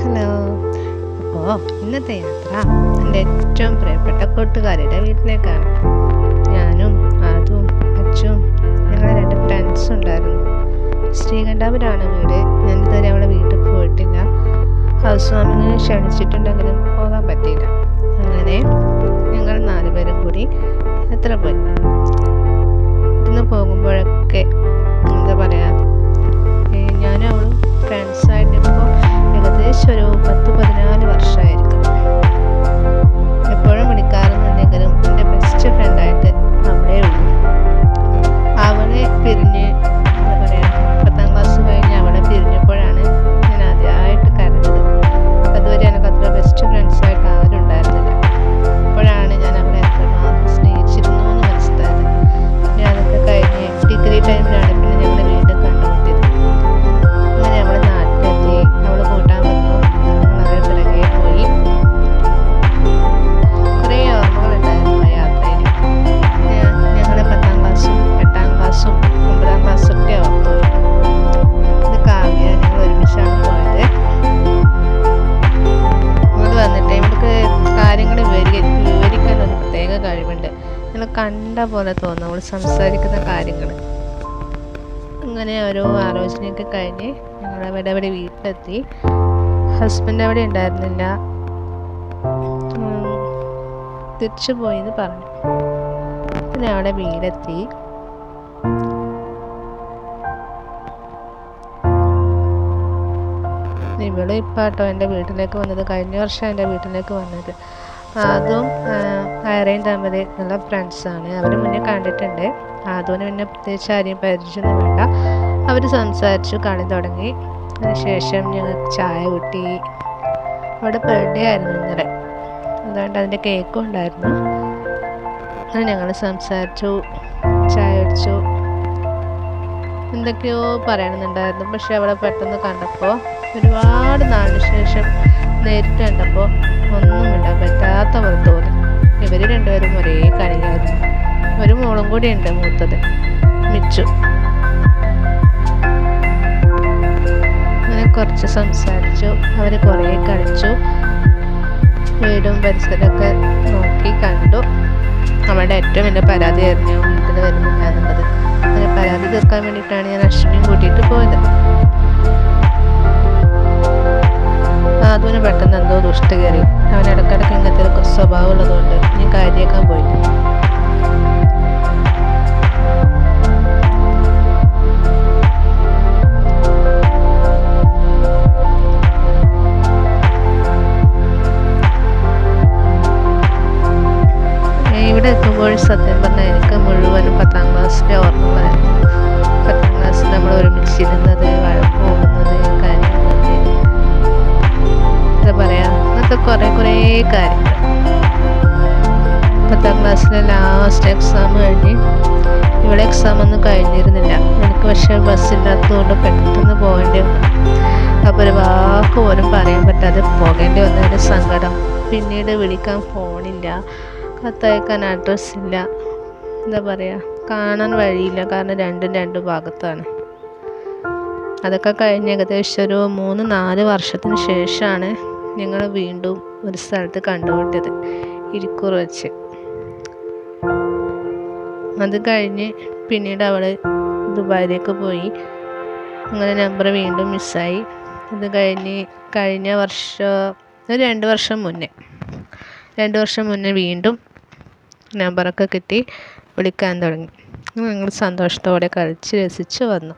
Hello. അപ്പോൾ ഇന്നത്തെ യാത്ര എൻ്റെ ഏറ്റവും പ്രിയപ്പെട്ട കൂട്ടുകാരിയുടെ വീട്ടിലേക്കാണ്. ഞാനും അതും അച്ചും ഞങ്ങളെ 2 ഫ്രണ്ട്സും ഉണ്ടായിരുന്നു. ശ്രീകണ്ഠാപുരമാണ് വീട്. ഞാനിതുവരെ അവളെ വീട്ടിൽ പോയിട്ടില്ല. ഹൗസ് വാമിങ്ങിന് ക്ഷണിച്ചിട്ടുണ്ടെങ്കിലും പോകാൻ പറ്റിയില്ല. അങ്ങനെ ഞങ്ങൾ 4 പേരും കൂടി യാത്ര പോയി. ഇന്ന് പോകുമ്പോഴൊക്കെ എന്താ പറയുക, ഞാനും അവളും ഫ്രണ്ട്സായിട്ട് ഇപ്പോൾ ഏകദേശം ഒരു 10-14 വർഷമായിരിക്കും. എപ്പോഴും വിളിക്കാറുണ്ടെങ്കിലും എൻ്റെ ബെസ്റ്റ് ഫ്രണ്ടായിട്ട് അവളേ ഉള്ളൂ. അവളെ പിരിഞ്ഞ് എന്താ പറയുക, 10ാം ക്ലാസ് കഴിഞ്ഞ് അവളെ പിരിഞ്ഞപ്പോഴാണ് ഞാൻ ആദ്യമായിട്ട് കരഞ്ഞത്. അതുവരെ എനിക്ക് അത്ര ബെസ്റ്റ് ഫ്രണ്ട്സായിട്ട് ആരും ഉണ്ടായിരുന്നില്ല. അപ്പോഴാണ് ഞാൻ അവളെ എത്രമാത്രം സ്നേഹിച്ചിരുന്നു എന്ന് മനസ്സിലായത്. പിന്നെ അതൊക്കെ കഴിഞ്ഞ് ഡിഗ്രി ടൈമിലാണ് പിന്നെ ഞങ്ങളുടെ വീട് കണ്ടുമുട്ടിയത്. അങ്ങനെ അവൾ നാട്ടിലെത്തി. അവൾ കൂട്ടാൻ വന്നു. ഞങ്ങൾ അവരുടെ പിറകെ പോയി. കുറേ ഓർമ്മകളുണ്ടായിരുന്നു ആ യാത്രയിൽ. ഞങ്ങളുടെ 10ാം ക്ലാസ്സും 8ാം ക്ലാസ്സും 9ാം ക്ലാസ്സൊക്കെ ഓർത്തുപോയി. ഇത് കാവ്യ. ഞങ്ങൾ ഒരുമിച്ചാണ് പോയത്. ഇങ്ങോട്ട് വന്നിട്ട് ഇവർക്ക് കാര്യങ്ങൾ വിവരിക്കാൻ ഒരു പ്രത്യേക കഴിവുണ്ട്. ഞങ്ങൾ കണ്ട പോലെ തോന്നും അവൾ സംസാരിക്കുന്ന കാര്യങ്ങൾ. അങ്ങനെ ഓരോ ആലോചനയൊക്കെ കഴിഞ്ഞ് ഞങ്ങൾ അവിടെ വീട്ടിലെത്തി. ഹസ്ബൻഡ് അവിടെ ഉണ്ടായിരുന്നില്ല, തിരിച്ചു പോയിന്ന് പറഞ്ഞു. പിന്നെ അവിടെ വീടെത്തി. ഇവള് ഇപ്പാട്ടോ എൻ്റെ വീട്ടിലേക്ക് വന്നത്. കഴിഞ്ഞ വർഷം എൻ്റെ വീട്ടിലേക്ക് വന്നത്. അതും ആരെയും തമ്മിൽ നല്ല ഫ്രണ്ട്സാണ്. അവർ മുന്നേ കണ്ടിട്ടുണ്ട്. അതുകൊണ്ട് പിന്നെ പ്രത്യേകിച്ച് ആരെയും പരിചയമൊന്നും വേണ്ട. അവർ സംസാരിച്ചു, കളി തുടങ്ങി. അതിനുശേഷം ഞങ്ങൾക്ക് ചായ കൂട്ടി. അവിടെ ബർത്ത്ഡേ ആയിരുന്നു ഇന്നലെ, അതുകൊണ്ട് അതിൻ്റെ കേക്കും ഉണ്ടായിരുന്നു. അങ്ങനെ ഞങ്ങൾ സംസാരിച്ചു, ചായ കുടിച്ചു. എന്തൊക്കെയോ പറയണമെന്നുണ്ടായിരുന്നു. പക്ഷെ അവളെ പെട്ടെന്ന് കണ്ടപ്പോൾ, ഒരുപാട് നാളിന് ശേഷം നേരിട്ട് കണ്ടപ്പോൾ ഒന്നും ഇടാൻ പറ്റാത്ത പോലെ തോന്നി. ഇവർ രണ്ടുപേരും ഒരേ കളിയായിരുന്നു. ഒരു മോളും കൂടി ഉണ്ട്, മൂത്തത് മിച്ചു. അങ്ങനെ കുറച്ച് സംസാരിച്ചു. അവർ കുറേ കളിച്ചു. വീടും പരിസരമൊക്കെ നോക്കി കണ്ടു. അവളുടെ ഏറ്റവും വലിയ പരാതിയായിരുന്നു വീട്ടിൽ വരുന്നില്ല എന്നുള്ളത്. അങ്ങനെ പരാതി തീർക്കാൻ വേണ്ടിയിട്ടാണ് ഞാൻ അശ്വിനിയും കൂട്ടിയിട്ട് പോയത്. അതുവിന് പെട്ടെന്ന് എന്തോ ദുഷ്ട കയറി. അവൻ ഇടയ്ക്കിടയ്ക്ക് ഇങ്ങനത്തെ ഒരു സ്വഭാവം ഉള്ളതുകൊണ്ട് ഞാൻ കാര്യമാക്കാൻ പോയില്ല. ഇവിടെ എത്തുമ്പോൾ സത്യം പറഞ്ഞാൽ എനിക്ക് മുഴുവനും 10ാം ക്ലാസ്സിലെ ഓർമ്മകളായിരുന്നു. 10ാം ക്ലാസ്സിൽ നമ്മൾ ഒരുമിച്ചിരുന്നത്, വഴക്ക് പോകുന്നത്, കാര്യങ്ങളൊക്കെ എന്താ പറയുക, അങ്ങനത്തെ കുറേ കാര്യങ്ങൾ. 10ാം ക്ലാസ്സിലെ ലാസ്റ്റ് എക്സാം കഴിഞ്ഞ്, ഇവിടെ എക്സാം ഒന്നും കഴിഞ്ഞിരുന്നില്ല. എനിക്ക് പക്ഷേ ബസ്സില്ലാത്തതുകൊണ്ട് പെട്ടെന്ന് പോകേണ്ടി വന്നു. അപ്പോൾ ഒരു വാക്ക് പോലും പറയാൻ പറ്റാതെ പോകേണ്ടി വന്നതിൻ്റെ സങ്കടം. പിന്നീട് വിളിക്കാൻ ഫോണില്ല, കത്തയക്കാൻ അഡ്രസ്സില്ല, എന്താ പറയുക, കാണാൻ വഴിയില്ല. കാരണം രണ്ടും 2 ഭാഗത്താണ്. അതൊക്കെ കഴിഞ്ഞ് ഏകദേശം ഒരു 3-4 വർഷത്തിന് ശേഷമാണ് ഞങ്ങൾ വീണ്ടും ഒരു സ്ഥലത്ത് കണ്ടുമുട്ടിയത്, ഇരിക്കൂർ വെച്ച്. അത് കഴിഞ്ഞ് പിന്നീട് അവൾ ദുബായിലേക്ക് പോയി. അങ്ങനെ നമ്പർ വീണ്ടും മിസ്സായി. അത് കഴിഞ്ഞ് കഴിഞ്ഞ വർഷം, ഒരു 2 വർഷം മുന്നേ വീണ്ടും നമ്പറൊക്കെ കിട്ടി, വിളിക്കാൻ തുടങ്ങി. ഞങ്ങൾ സന്തോഷത്തോടെ കളിച്ച് രസിച്ച് വന്നു.